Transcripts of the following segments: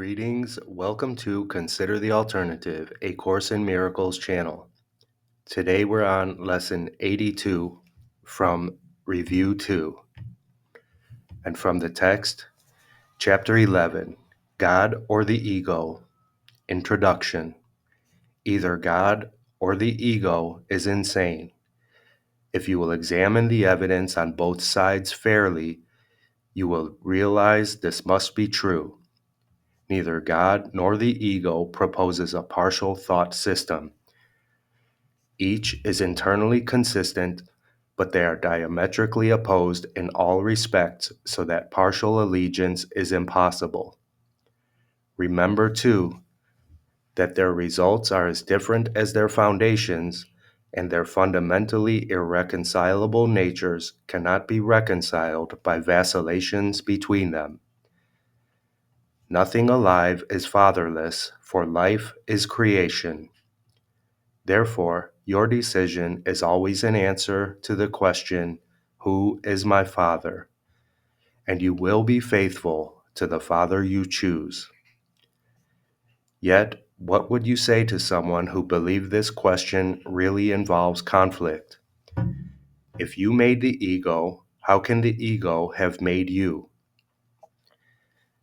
Greetings. Welcome to Consider the Alternative, a Course in Miracles channel. Today we're on lesson 82 from Review 2. And from the text, Chapter 11, God or the Ego, Introduction. Either God or the ego is insane. If you will examine the evidence on both sides fairly, you will realize this must be true. Neither God nor the ego proposes a partial thought system. Each is internally consistent, but they are diametrically opposed in all respects, so that partial allegiance is impossible. Remember, too, that their results are as different as their foundations, and their fundamentally irreconcilable natures cannot be reconciled by vacillations between them. Nothing alive is fatherless, for life is creation. Therefore, your decision is always an answer to the question, "Who is my father?" And you will be faithful to the father you choose. Yet, what would you say to someone who believed this question really involves conflict? If you made the ego, how can the ego have made you?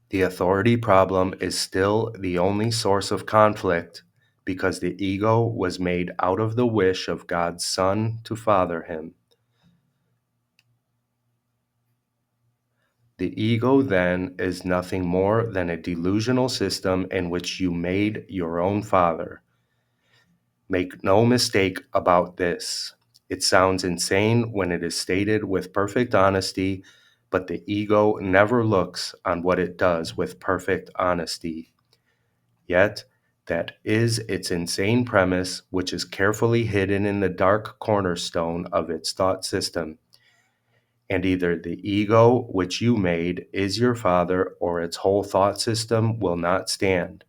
The authority problem is still the only source of conflict because the ego was made out of the wish of God's Son to father him. The ego, then, is nothing more than a delusional system in which you made your own father. Make no mistake about this. It sounds insane when it is stated with perfect honesty, but the ego never looks on what it does with perfect honesty. Yet, that is its insane premise, which is carefully hidden in the dark cornerstone of its thought system. And either the ego which you made is your father, or its whole thought system will not stand.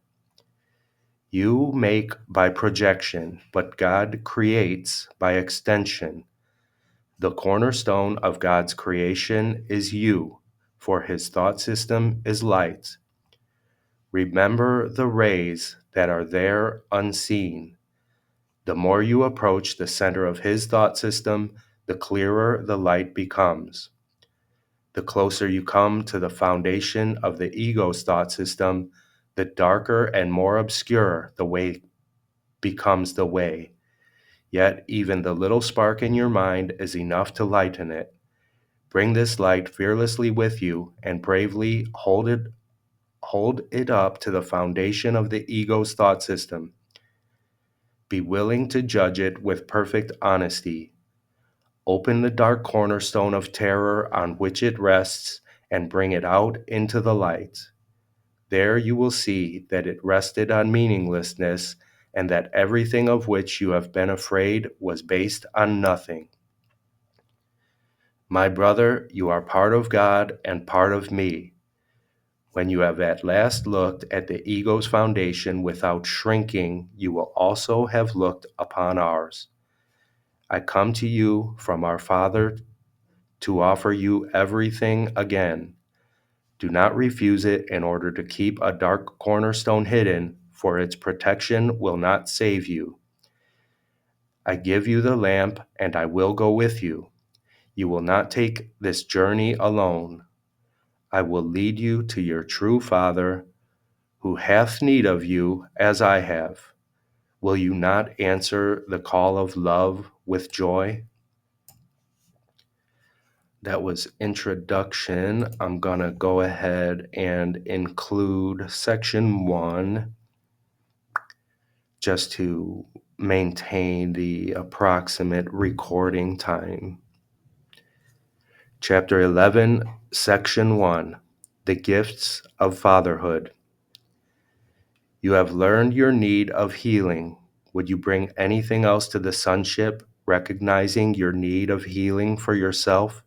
You make by projection, but God creates by extension. The cornerstone of God's creation is you, for his thought system is light. Remember the rays that are there unseen. The more you approach the center of his thought system, the clearer the light becomes. The closer you come to the foundation of the ego's thought system, the darker and more obscure the way becomes the way. Yet even the little spark in your mind is enough to lighten it. Bring this light fearlessly with you and bravely hold it up to the foundation of the ego's thought system. Be willing to judge it with perfect honesty. Open the dark cornerstone of terror on which it rests and bring it out into the light. There you will see that it rested on meaninglessness and that everything of which you have been afraid was based on nothing. My brother, you are part of God and part of me. When you have at last looked at the ego's foundation without shrinking, you will also have looked upon ours. I come to you from our Father to offer you everything again. Do not refuse it in order to keep a dark cornerstone hidden, for its protection will not save you. I give you the lamp, and I will go with you. You will not take this journey alone. I will lead you to your true Father, who hath need of you as I have. Will you not answer the call of love with joy? That was introduction. I'm going to go ahead and include section 1 just to maintain the approximate recording time. Chapter 11, Section 1, The Gifts of Fatherhood. You have learned your need of healing. Would you bring anything else to the sonship, recognizing your need of healing for yourself?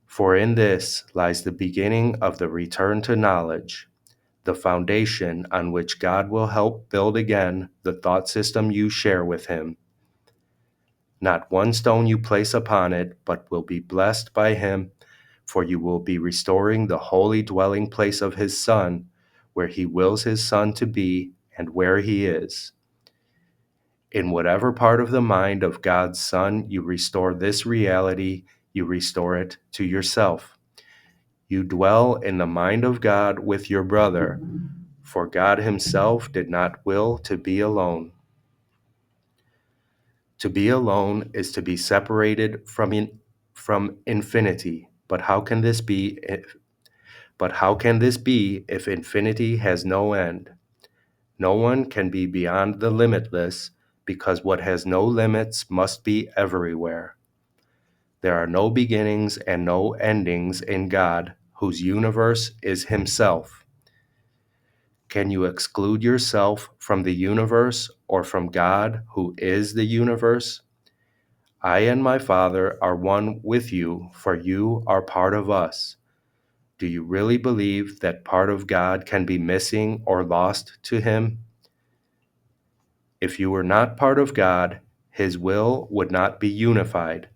For in this lies the beginning of the return to knowledge, the foundation on which God will help build again the thought system you share with him. Not one stone you place upon it, but will be blessed by him, for you will be restoring the holy dwelling place of his Son, where he wills his Son to be and where he is. In whatever part of the mind of God's Son you restore this reality, you restore it to yourself. You dwell in the mind of God with your brother, for God himself did not will to be alone. To be alone is to be separated from infinity. But how can this be if infinity has no end? No one can be beyond the limitless, because what has no limits must be everywhere. There are no beginnings and no endings in God, whose universe is himself. Can you exclude yourself from the universe or from God, who is the universe? I and my Father are one with you, for you are part of us. Do you really believe that part of God can be missing or lost to him? If you were not part of God, his will would not be unified.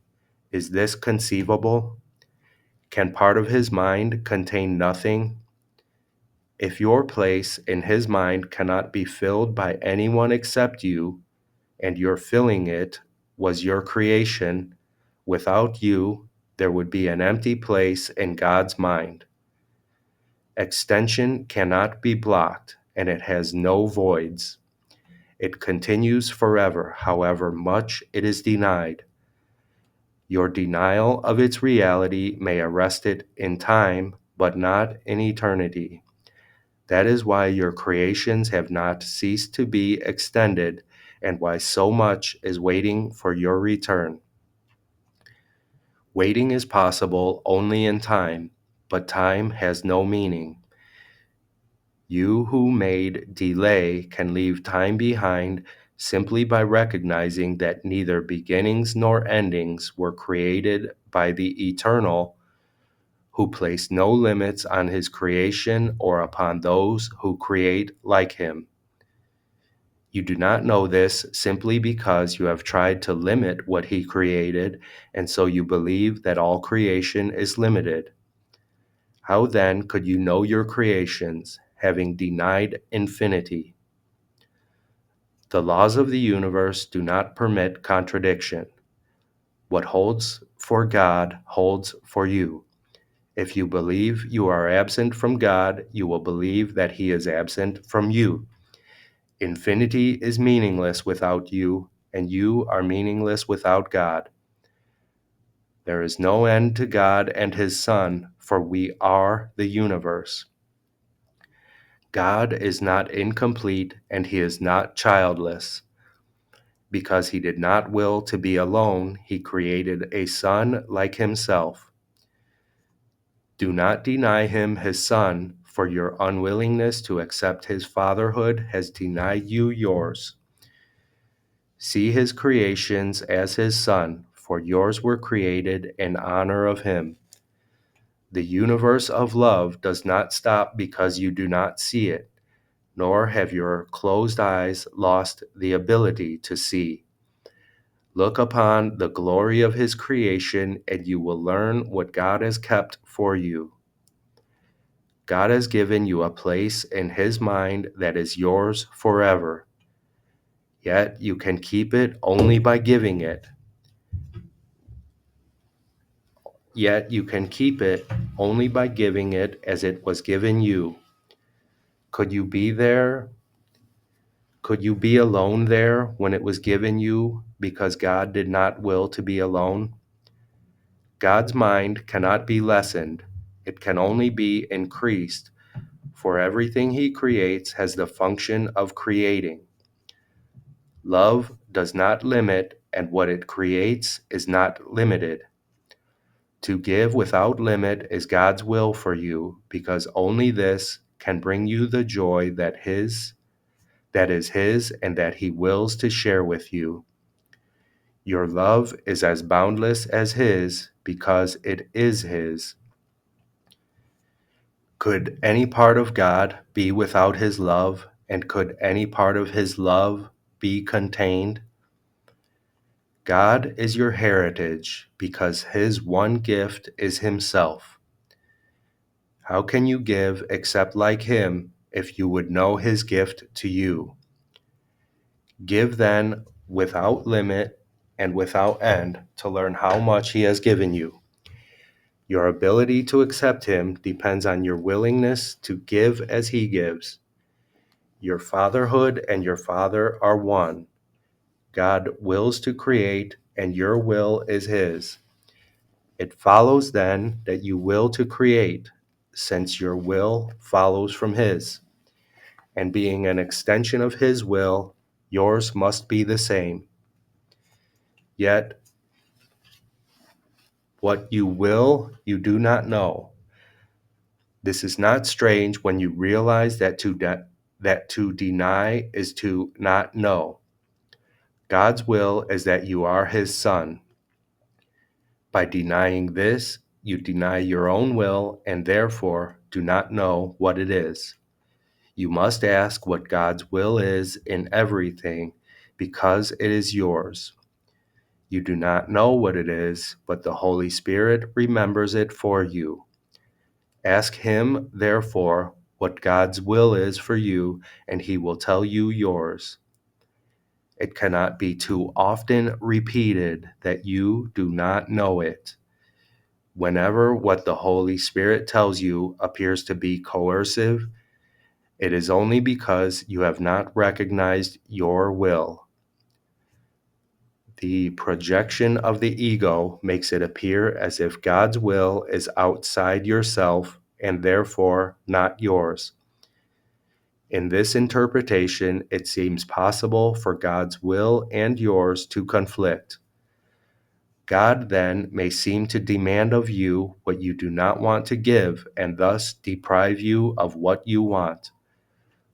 Is this conceivable? Can part of his mind contain nothing? If your place in his mind cannot be filled by anyone except you, and your filling it was your creation, without you, there would be an empty place in God's mind. Extension cannot be blocked, and it has no voids. It continues forever, however much it is denied. Your denial of its reality may arrest it in time, but not in eternity. That is why your creations have not ceased to be extended, and why so much is waiting for your return. Waiting is possible only in time, but time has no meaning. You who made delay can leave time behind simply by recognizing that neither beginnings nor endings were created by the Eternal, who placed no limits on his creation or upon those who create like him. You do not know this simply because you have tried to limit what he created, and so you believe that all creation is limited. How then could you know your creations, having denied infinity? The laws of the universe do not permit contradiction. What holds for God holds for you. If you believe you are absent from God, you will believe that he is absent from you. Infinity is meaningless without you, and you are meaningless without God. There is no end to God and his Son, for we are the universe. God is not incomplete, and he is not childless. Because he did not will to be alone, he created a Son like himself. Do not deny him his Son, for your unwillingness to accept his fatherhood has denied you yours. See his creations as his Son, for yours were created in honor of him. The universe of love does not stop because you do not see it, nor have your closed eyes lost the ability to see. Look upon the glory of his creation, and you will learn what God has kept for you. God has given you a place in his mind that is yours forever. Yet you can keep it only by giving it. Yet you can keep it only by giving it as it was given you. Could you be there? Could you be alone there when it was given you because God did not will to be alone? God's mind cannot be lessened. It can only be increased, for everything he creates has the function of creating. Love does not limit, and what it creates is not limited. To give without limit is God's will for you, because only this can bring you the joy that is his and that he wills to share with you. Your love is as boundless as his because it is his. Could any part of God be without his love, and could any part of his love be contained? God is your heritage because his one gift is himself. How can you give except like him if you would know his gift to you. Give then without limit and without end to learn how much he has given you. Your ability to accept him depends on your willingness to give as he gives. Your fatherhood and your Father are one. God wills to create, and your will is his. It follows then that you will to create, since your will follows from his. And being an extension of his will, yours must be the same. Yet, what you will, you do not know. This is not strange when you realize that to deny is to not know. God's will is that you are his son. By denying this, you deny your own will and therefore do not know what it is. You must ask what God's will is in everything because it is yours. You do not know what it is, but the Holy Spirit remembers it for you. Ask him, therefore, what God's will is for you, and he will tell you yours. It cannot be too often repeated that you do not know it. Whenever what the Holy Spirit tells you appears to be coercive, it is only because you have not recognized your will. The projection of the ego makes it appear as if God's will is outside yourself and therefore not yours. In this interpretation, it seems possible for God's will and yours to conflict. God then may seem to demand of you what you do not want to give and thus deprive you of what you want.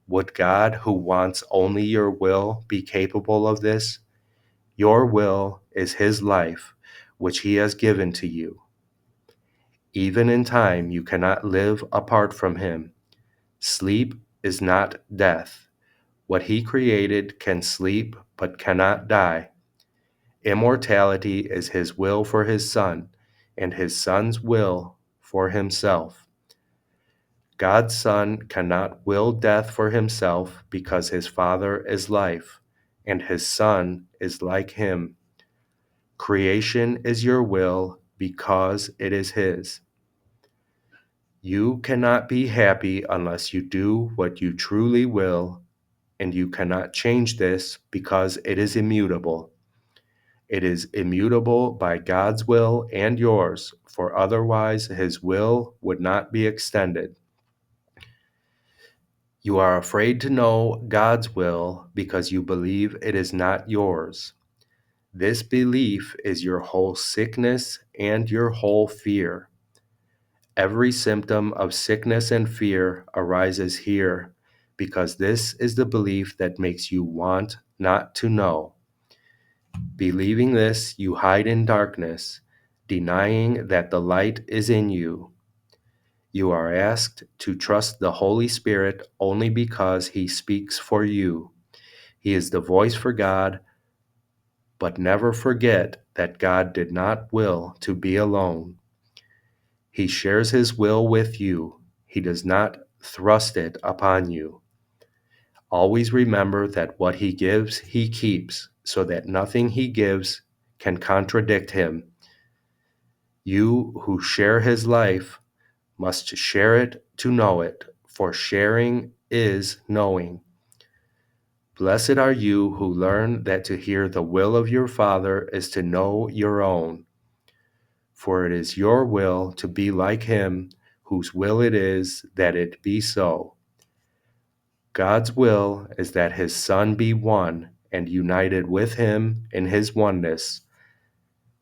Would God, who wants only your will, be capable of this? Your will is his life, which he has given to you. Even in time, you cannot live apart from him. Sleep is not death. What he created can sleep but cannot die. Immortality is his will for his Son, and his Son's will for himself. God's Son cannot will death for himself because his Father is life, and his Son is like him. Creation is your will because it is his. You cannot be happy unless you do what you truly will, and you cannot change this because it is immutable. It is immutable by God's will and yours, for otherwise his will would not be extended. You are afraid to know God's will because you believe it is not yours. This belief is your whole sickness and your whole fear. Every symptom of sickness and fear arises here because this is the belief that makes you want not to know. Believing this, you hide in darkness, denying that the light is in you. You are asked to trust the Holy Spirit only because he speaks for you. He is the voice for God, but never forget that God did not will to be alone. He shares his will with you. He does not thrust it upon you. Always remember that what he gives, he keeps, so that nothing he gives can contradict him. You who share his life must share it to know it, for sharing is knowing. Blessed are you who learn that to hear the will of your Father is to know your own. For it is your will to be like him, whose will it is that it be so. God's will is that his Son be one and united with him in his oneness.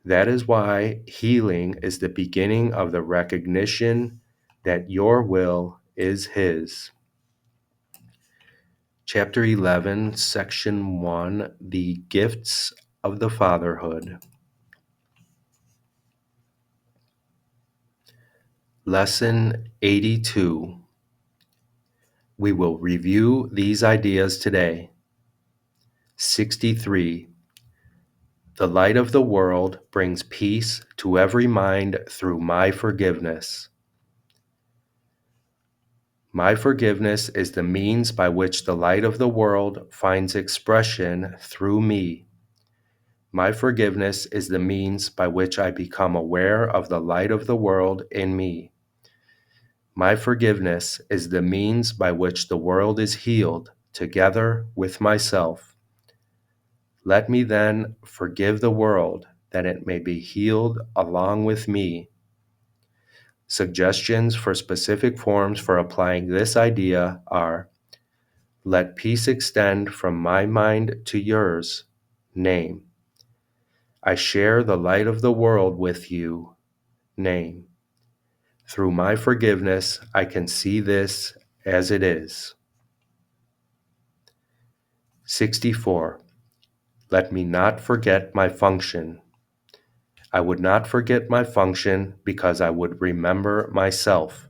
That is why healing is the beginning of the recognition that your will is his. Chapter 11, Section 1, The Gifts of the Fatherhood. Lesson 82. We will review these ideas today. 63. The light of the world brings peace to every mind through my forgiveness. My forgiveness is the means by which the light of the world finds expression through me. My forgiveness is the means by which I become aware of the light of the world in me. My forgiveness is the means by which the world is healed together with myself. Let me then forgive the world that it may be healed along with me. Suggestions for specific forms for applying this idea are: let peace extend from my mind to yours. Name. I share the light of the world with you. Name. Through my forgiveness, I can see this as it is. 64. Let me not forget my function. I would not forget my function because I would remember myself.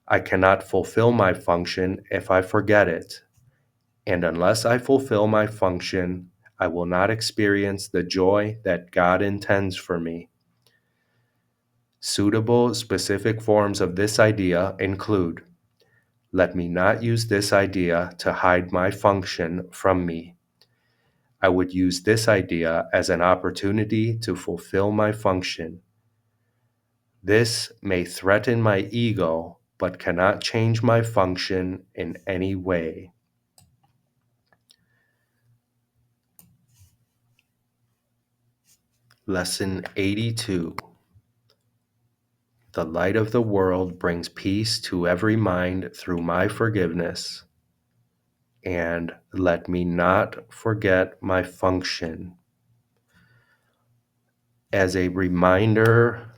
I cannot fulfill my function if I forget it. And unless I fulfill my function, I will not experience the joy that God intends for me. Suitable, specific forms of this idea include: let me not use this idea to hide my function from me. I would use this idea as an opportunity to fulfill my function. This may threaten my ego, but cannot change my function in any way. Lesson 82. The light of the world brings peace to every mind through my forgiveness. And let me not forget my function. As a reminder,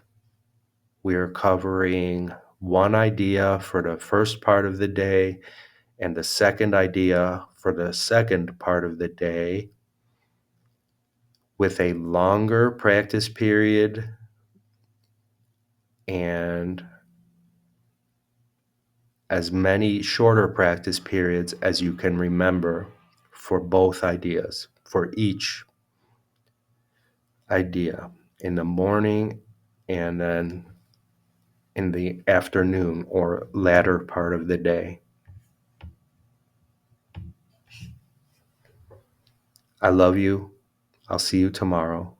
we're covering one idea for the first part of the day and the second idea for the second part of the day, with a longer practice period and as many shorter practice periods as you can remember for both ideas, for each idea, in the morning and then in the afternoon or latter part of the day. I love you. I'll see you tomorrow.